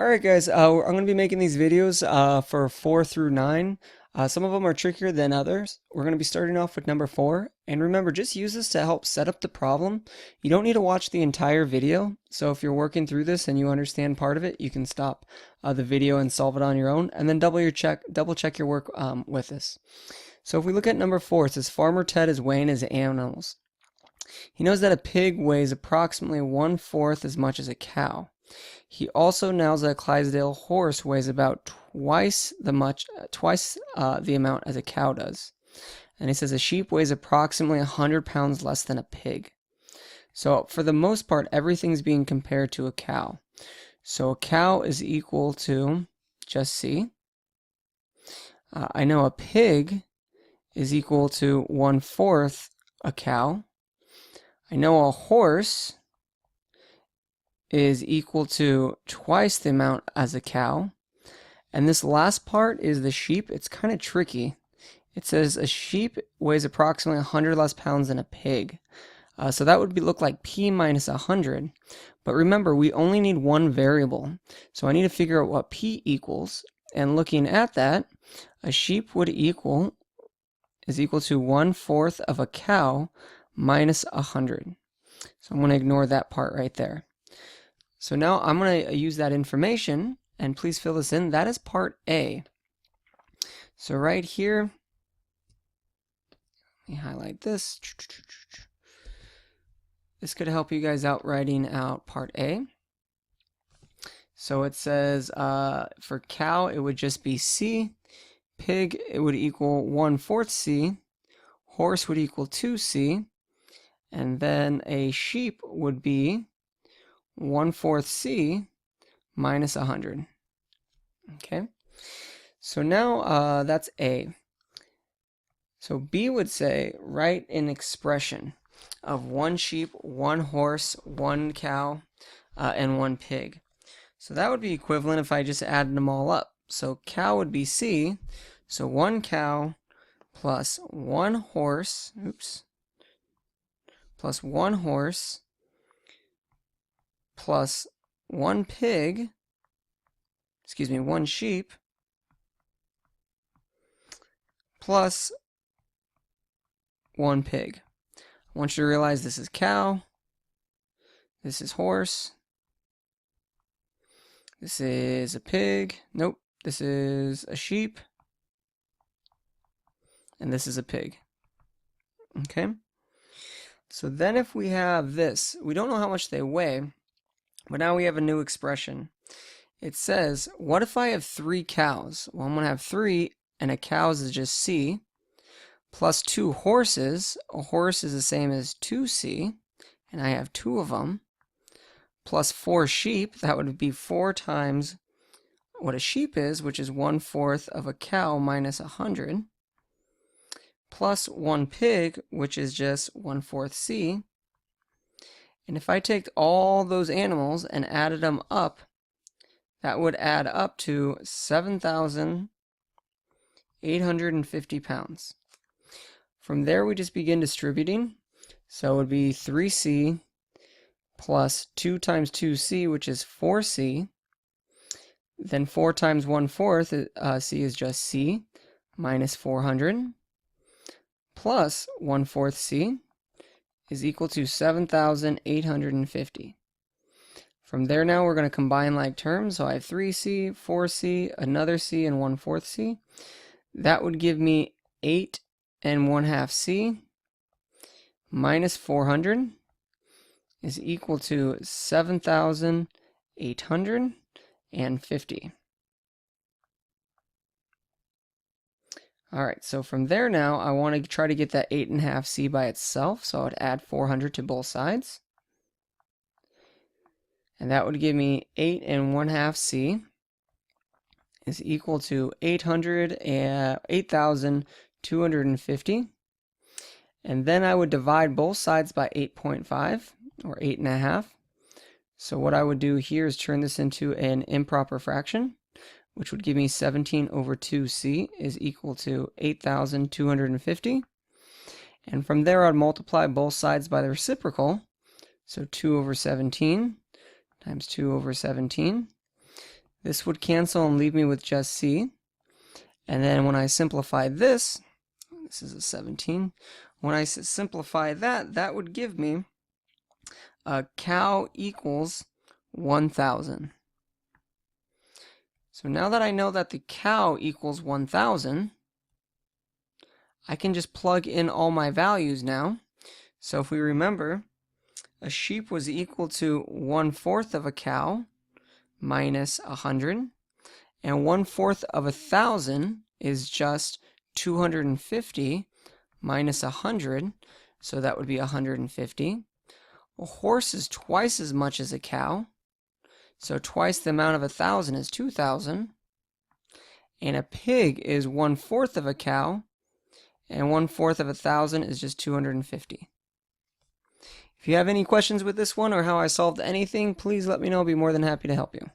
Alright guys, I'm going to be making these videos for 4 through 9. Some of them are trickier than others. We're going to be starting off with number 4. And remember, just use this to help set up the problem. You don't need to watch the entire video. So if you're working through this and you understand part of it, you can stop the video and solve it on your own. And then double check your work with this. So if we look at number 4, it says Farmer Ted is weighing his animals. He knows that a pig weighs approximately 1/4 as much as a cow. He also knows that a Clydesdale horse weighs about twice the amount as a cow does. And he says a sheep weighs approximately 100 pounds less than a pig. So for the most part, everything's being compared to a cow. So a cow is equal to just C. I know a pig is equal to 1/4 a cow. I know a horse is equal to twice the amount as a cow. And this last part is the sheep. It's kind of tricky. It says a sheep weighs approximately 100 less pounds than a pig. So that would look like P minus 100. But remember, we only need one variable. So I need to figure out what P equals. And looking at that, a sheep is equal to 1/4 of a cow minus 100. So I'm going to ignore that part right there. So now I'm going to use that information, and please fill this in. That is part A. So right here, let me highlight this. This could help you guys out writing out part A. So it says for cow, it would just be C. Pig, it would equal 1/4 C. Horse would equal 2C. And then a sheep would be 1/4 C minus 100. Okay, so now that's A. So B would say write an expression of 1 sheep, 1 horse, 1 cow, and 1 pig. So that would be equivalent if I just added them all up. So cow would be C. So 1 cow plus 1 horse, plus 1 horse plus 1 pig, 1 sheep, plus 1 pig. I want you to realize this is cow, this is horse, this is a pig, nope, this is a sheep, and this is a pig. Okay? So then if we have this, we don't know how much they weigh, but now we have a new expression. It says, what if I have 3 cows? Well, I'm going to have 3, and a cow's is just C, plus 2 horses. A horse is the same as 2C, and I have 2 of them, plus 4 sheep. That would be 4 times what a sheep is, which is 1/4 of a cow minus 100, plus 1 pig, which is just 1/4 C. And if I take all those animals and added them up, that would add up to 7,850 pounds. From there, we just begin distributing. So it would be 3C plus 2 times 2C, which is 4C. Then 4 times 1/4, C is just C, minus 400, plus 1/4 C is equal to 7,850. From there now we're going to combine like terms. So I have 3C, 4C, another C, and 1/4 C. That would give me 8 1/2 C minus 400 is equal to 7,850. Alright, so from there now, I want to try to get that 8.5 C by itself, so I would add 400 to both sides. And that would give me 8 1/2 C is equal to 8,250. And then I would divide both sides by 8.5, or 8.5. So what I would do here is turn this into an improper fraction, which would give me 17/2C is equal to 8,250. And from there, I'd multiply both sides by the reciprocal. So 2/17 times 2/17. This would cancel and leave me with just C. And then when I simplify this is a 17. When I simplify that, that would give me a cow equals 1,000. So now that I know that the cow equals 1,000, I can just plug in all my values now. So if we remember, a sheep was equal to 1/4 of a cow minus 100, and 1/4 of 1,000 is just 250 minus 100, so that would be 150. A horse is twice as much as a cow, so twice the amount of 1,000 is 2,000. And a pig is 1/4 of a cow, and 1/4 of 1,000 is just 250. If you have any questions with this one or how I solved anything, please let me know. I'll be more than happy to help you.